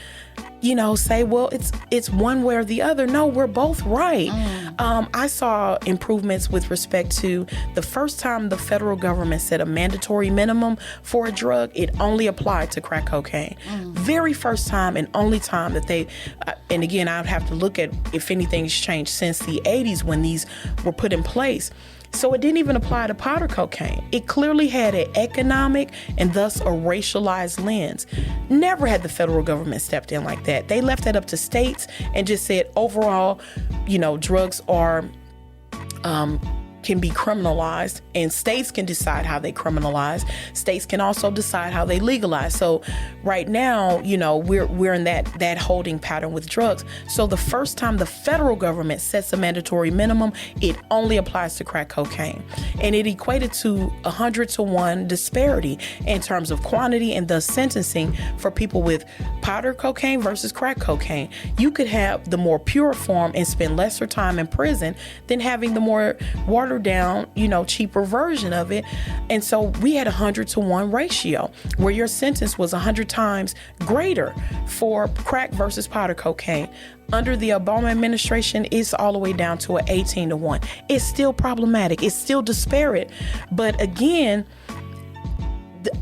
say, well, it's one way or the other. No, we're both right. I saw improvements with respect to the first time the federal government set a mandatory minimum for a drug, it only applied to crack cocaine. Very first time and only time that they, and again, I'd have to look at if anything's changed since the 80s when these were put in place. So it didn't even apply to powder cocaine. It clearly had an economic and thus a racialized lens. Never had the federal government stepped in like that. They left that up to states and just said overall, drugs are can be criminalized, and states can decide how they criminalize. States can also decide how they legalize. So right now, we're in that holding pattern with drugs. So the first time the federal government sets a mandatory minimum, it only applies to crack cocaine. And it equated to 100-to-1 disparity in terms of quantity and thus sentencing for people with powder cocaine versus crack cocaine. You could have the more pure form and spend lesser time in prison than having the more watered down, cheaper version of it. And so we had 100-to-1 ratio where your sentence was 100 times greater for crack versus powder cocaine. Under the Obama administration, it's all the way down to an 18-to-1. It's still problematic. It's still disparate. But again,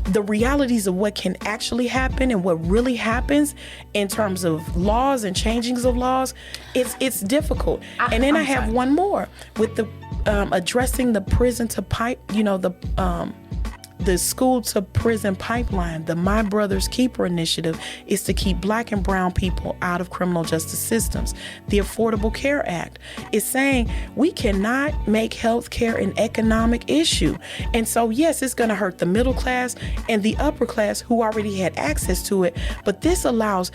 the realities of what can actually happen and what really happens in terms of laws and changings of laws, it's difficult. And then I have one more with the addressing the prison to pipe, the school to prison pipeline. The My Brother's Keeper initiative is to keep black and brown people out of criminal justice systems. The Affordable Care Act is saying we cannot make health care an economic issue. And so, yes, it's going to hurt the middle class and the upper class who already had access to it. But this allows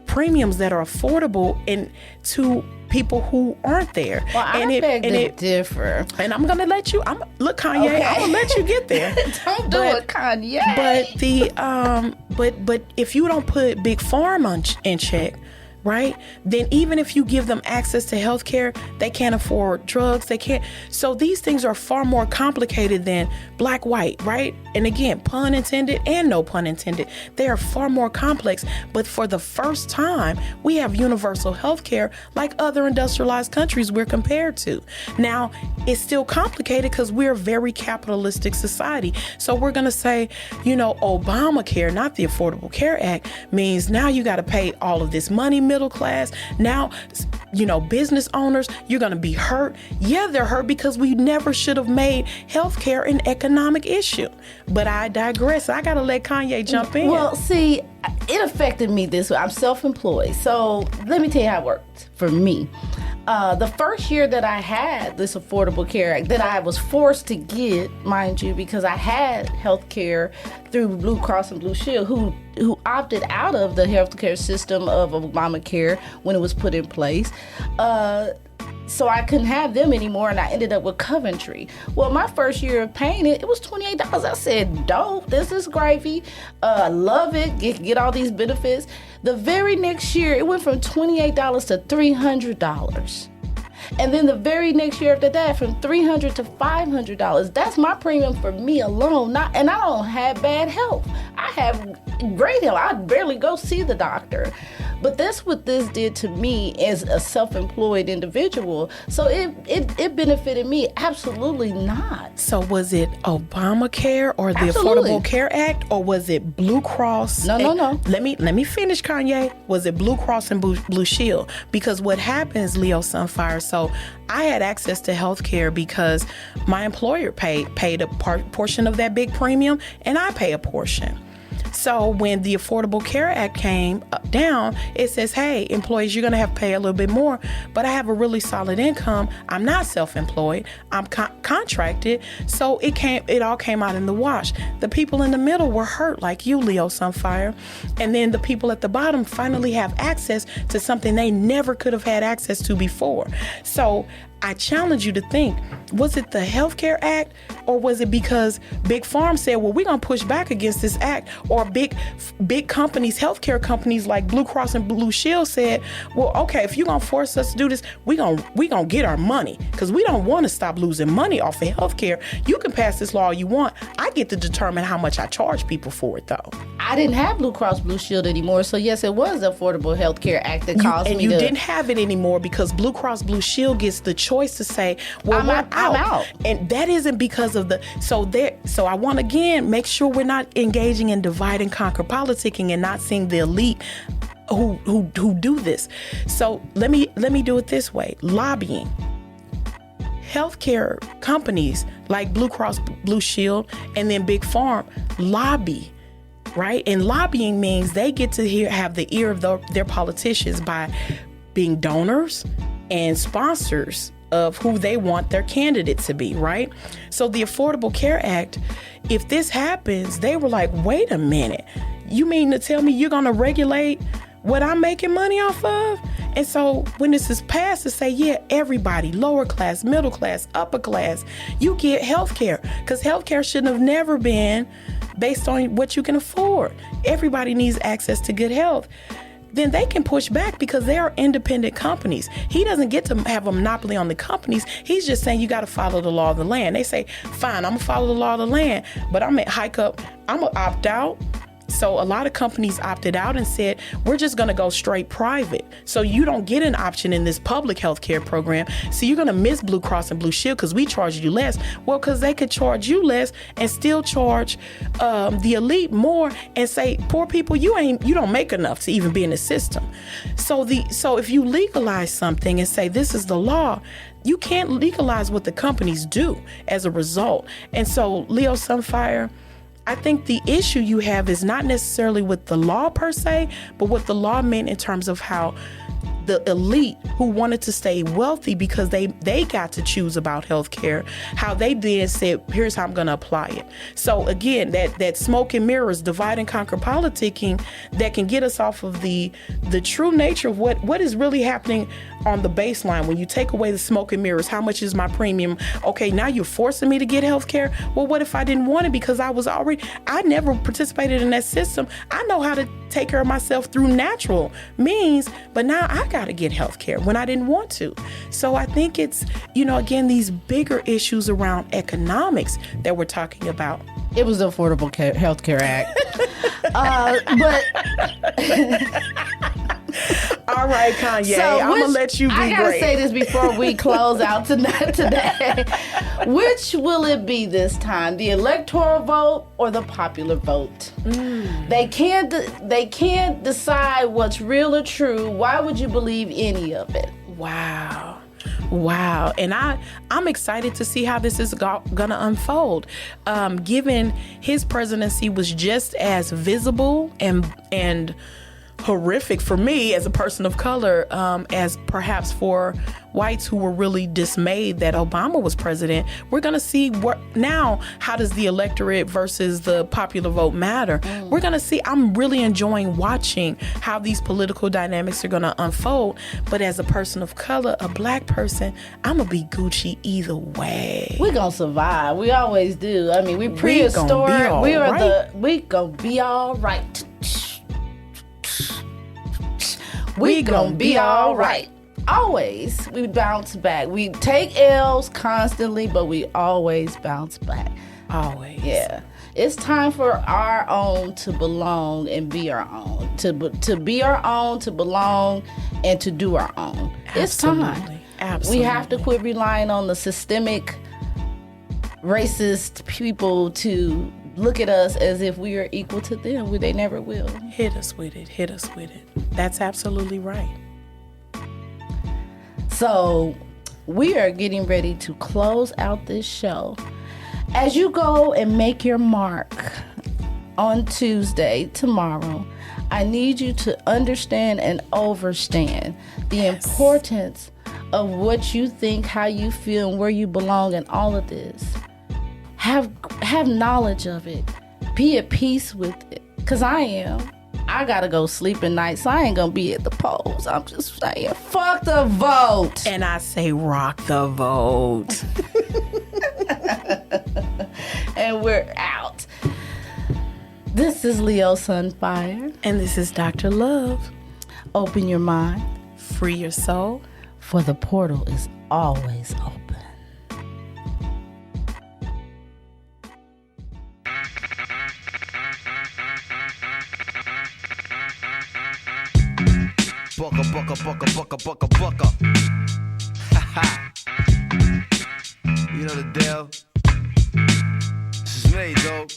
premiums that are affordable and to people who aren't there. Well, I beg to differ. And I'm gonna let you. Look, Kanye. Okay. I'm gonna let you get there. Don't do it, Kanye. But if you don't put Big Pharma in check, right? Then even if you give them access to health care, they can't afford drugs. They can't. So these things are far more complicated than black, white, right? And again, pun intended and no pun intended. They are far more complex. But for the first time, we have universal health care like other industrialized countries we're compared to. Now, it's still complicated because we're a very capitalistic society. So we're going to say, Obamacare, not the Affordable Care Act, means now you got to pay all of this money, middle class. Now, business owners, you're going to be hurt. Yeah, they're hurt because we never should have made healthcare an economic issue. But I digress. I got to let Kanye jump in. Well, see, it affected me this way. I'm self-employed. So let me tell you how it worked for me. The first year that I had this Affordable Care Act that I was forced to get, mind you, because I had health care through Blue Cross and Blue Shield, who opted out of the health care system of Obamacare when it was put in place. So I couldn't have them anymore, and I ended up with Coventry. Well, my first year of paying it was $28. I said, dope, this is gravy. Love it, get all these benefits. The very next year, it went from $28 to $300. And then the very next year after that, from $300 to $500. That's my premium for me alone. And I don't have bad health. I have great health. I barely go see the doctor. But that's what this did to me as a self-employed individual. So it benefited me? Absolutely not. So was it Obamacare or the Absolutely. Affordable Care Act, or was it Blue Cross? No. Let me finish, Kanye. Was it Blue Cross and Blue Shield? Because what happens, Leo Sunfire, so I had access to health care because my employer paid a portion of that big premium, and I pay a portion. So when the Affordable Care Act came down, it says, hey, employees, you're going to have to pay a little bit more, but I have a really solid income. I'm not self-employed. I'm contracted. So it all came out in the wash. The people in the middle were hurt, like you, Leo Sunfire. And then the people at the bottom finally have access to something they never could have had access to before. So I challenge you to think, was it the Healthcare Act, or was it because Big Pharma said, well, we're going to push back against this act, or big companies, healthcare companies like Blue Cross and Blue Shield said, well, okay, if you're going to force us to do this, we're going to get our money, because we don't want to stop losing money off of healthcare. You can pass this law all you want. I get to determine how much I charge people for it, though. I didn't have Blue Cross Blue Shield anymore, so yes, it was the Affordable Health Care Act that caused me to... And you didn't have it anymore because Blue Cross Blue Shield gets the choice to say, well, I'm out. And that isn't because of the... So I want to, again, make sure we're not engaging in divide and conquer politicking and not seeing the elite who do this. So let me do it this way. Lobbying. Healthcare companies like Blue Cross Blue Shield and then Big Pharma lobby, right? And lobbying means they get to have the ear of their politicians by being donors and sponsors of who they want their candidate to be, right? So the Affordable Care Act, if this happens, they were like, wait a minute, you mean to tell me you're going to regulate what I'm making money off of? And so when this is passed, to say, yeah, everybody, lower class, middle class, upper class, you get health care, because health care shouldn't have never been based on what you can afford. Everybody needs access to good health. Then they can push back because they are independent companies. He doesn't get to have a monopoly on the companies. He's just saying you got to follow the law of the land. They say, fine, I'm going to follow the law of the land, but I'm going to opt out. So a lot of companies opted out and said, we're just going to go straight private. So you don't get an option in this public health care program. So you're going to miss Blue Cross and Blue Shield because we charge you less. Well, because they could charge you less and still charge the elite more and say, poor people, you don't make enough to even be in the system. So if you legalize something and say this is the law, you can't legalize what the companies do as a result. And so, Leo Sunfire, I think the issue you have is not necessarily with the law per se, but what the law meant in terms of how the elite who wanted to stay wealthy because they got to choose about healthcare, how they then said, here's how I'm going to apply it. So again, that smoke and mirrors, divide and conquer politicking that can get us off of the true nature of what is really happening on the baseline. When you take away the smoke and mirrors, how much is my premium? Okay, now you're forcing me to get healthcare. Well, what if I didn't want it because I never participated in that system. I know how to take care of myself through natural means, but now I got to get healthcare when I didn't want to. So I think it's, again, these bigger issues around economics that we're talking about. It was the Affordable Health Care Act. But all right, Kanye, I'm going to let you be great. I got to say this before we close out today. Which will it be this time, the electoral vote or the popular vote? They can't decide what's real or true. Why would you believe any of it? Wow. And I'm excited to see how this is going to unfold. Given his presidency was just as visible and horrific for me as a person of color as perhaps for whites who were really dismayed that Obama was president. We're going to see how does the electorate versus the popular vote matter? We're going to see. I'm really enjoying watching how these political dynamics are going to unfold. But as a person of color, a black person, I'm going to be Gucci either way. We're going to survive. We always do. I mean, we prehistoric. We going to be all right. We gonna be all right. always we bounce back. We take L's constantly, but we always bounce back. Always. Yeah. It's time for our own to belong and be our own. To be our own, to belong, and to do our own. It's time. Absolutely. We have to quit relying on the systemic racist people to look at us as if we are equal to them. They never will. Hit us with it. Hit us with it. That's absolutely right. So we are getting ready to close out this show. As you go and make your mark on Tuesday, tomorrow, I need you to understand and overstand the importance of what you think, how you feel, and where you belong in all of this. Have knowledge of it. Be at peace with it. Because I am. I gotta go sleep at night, so I ain't gonna be at the polls. I'm just saying, fuck the vote. And I say rock the vote. And we're out. This is Leo Sunfire. And this is Dr. Love. Open your mind. Free your soul. For the portal is always open. Bucka. Ha. You know the deal. This is me, dog.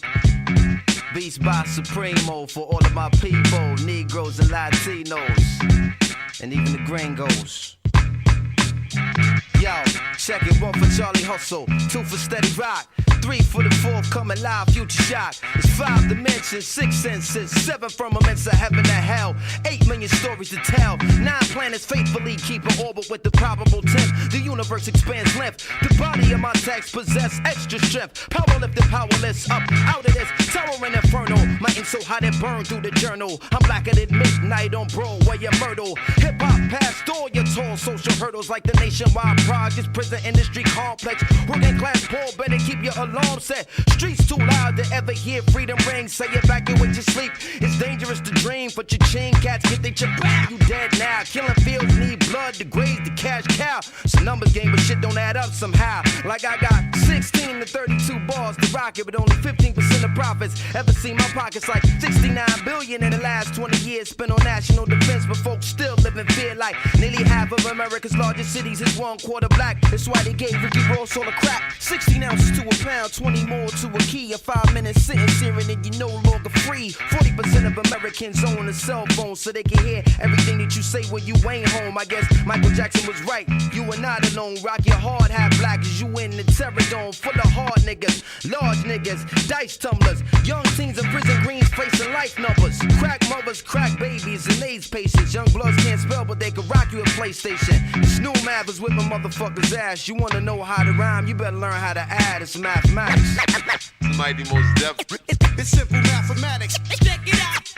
Beats by Supremo for all of my people, Negroes and Latinos, and even the gringos. Yo, check it, 1 for Charlie Hustle, 2 for Steady Rock, 3 for the forthcoming live future shot. It's 5 dimensions, 6 senses, 7 firmaments of heaven and hell, 8 million stories to tell, 9 planets faithfully keep an orbit with the probable 10th. The universe expands length. The body of my text possess extra strength. Power lifted, powerless, up out of this towering inferno. My ink so hot it burned through the journal. I'm blacker than midnight on Broadway and Myrtle. Hip hop past all your tall social hurdles like the nationwide projects, prison industry complex. Working class poor, better keep your alarm set. Streets too loud to ever hear freedom ring. Say evacuate your sleep. It's dangerous to dream, but your chain cats get they chip back. You dead now. Killing fields need blood to graze the cash cow. It's a numbers game, but shit don't add up somehow. Like I got 16 to 32 bars to rock it, but only 15% of profits. Ever seen my pockets like 69 billion in the last 20 years spent on national defense, but folks still live in fear like nearly half of America's largest cities is 1/4 black. That's why they gave Ricky Ross all the crack. 16 ounces to a pound, 20 more to a key. A 5-minute sentence hearing and you're no longer free. 40% of Americans own a cell phone so they can hear everything that you say when you ain't home. I guess Michael Jackson was right. You are not alone. Rock your hard hat black as you in the terror dome full of hard niggas, large niggas, dice tumblers, young teens in prison greens facing life numbers, crack mothers, crack babies, and AIDS patients. Young bloods can't spell, but they can rock you a PlayStation. Snoop Math is whipping motherfuckers' ass. You wanna know how to rhyme? You better learn how to add. It's mathematics. Mighty Most Def. It's simple mathematics. Check it out.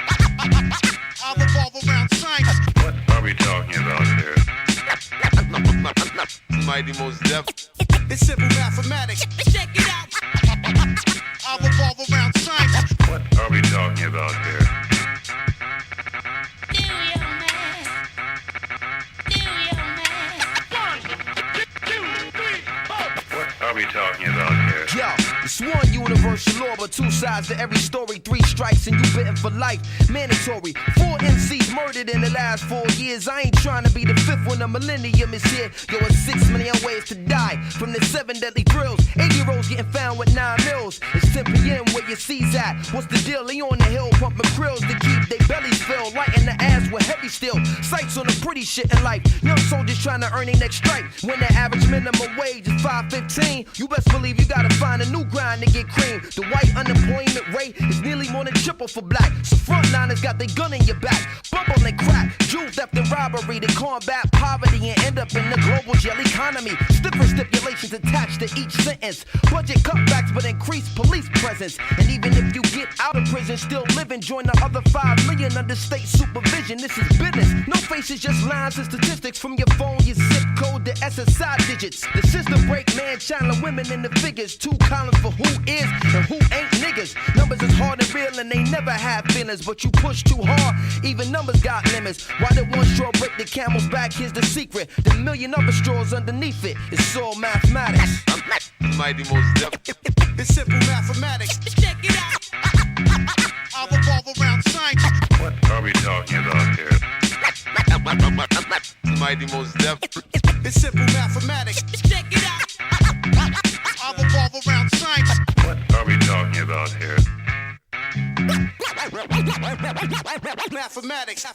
I'll revolve around science. What are we talking about here? Mighty Most Def. It's simple mathematics. Check it out. I'll revolve around science. What are we talking about here? Do your math. Do your math. 1, 2, 3, 4. What are we talking about here? Yo, it's one universal law, but 2 sides to every story. 3 strikes and you bitten for life. Mandatory. 4 MCs murdered in the last 4 years. I ain't trying to be the 5th when the millennium is here. Yo, it's 6 million ways to die. From the 7 deadly thrills. 80-year-olds getting found with 9 mils. It's 10 p.m. where your C's at. What's the deal? They on the hill pumping krills to keep their bellies filled. Lighting the ass with heavy steel. Sights on the pretty shit in life. Young soldiers trying to earn their next strike. When the average minimum wage is $5.15, you best believe you gotta find a new grind to get cream. The white unemployment rate is nearly more than triple for black. So frontliners got their gun in your back. Bumble and crack, jewel theft and robbery to combat poverty and end up up in the global jail economy. Stiffer stipulations attached to each sentence. Budget cutbacks but increased police presence. And even if you get out of prison, still living, join the other 5 million under state supervision. This is business. No faces, just lines and statistics from your phone, your zip code, the SSI digits. The system break man, channeling women in the figures. 2 columns for who is and who ain't niggas. Numbers is hard and real and they never have feelings, but you push too hard, even numbers got limits. Why did one straw break the camel's back? Here's the secret. The million other straws underneath it. It's all mathematics. Mighty most def. It's simple mathematics. Check it out. I'll revolve around science. What are we talking about here? Mighty most def. It's simple mathematics. Check it out. I'll revolve around science. What are we talking about here? Mathematics.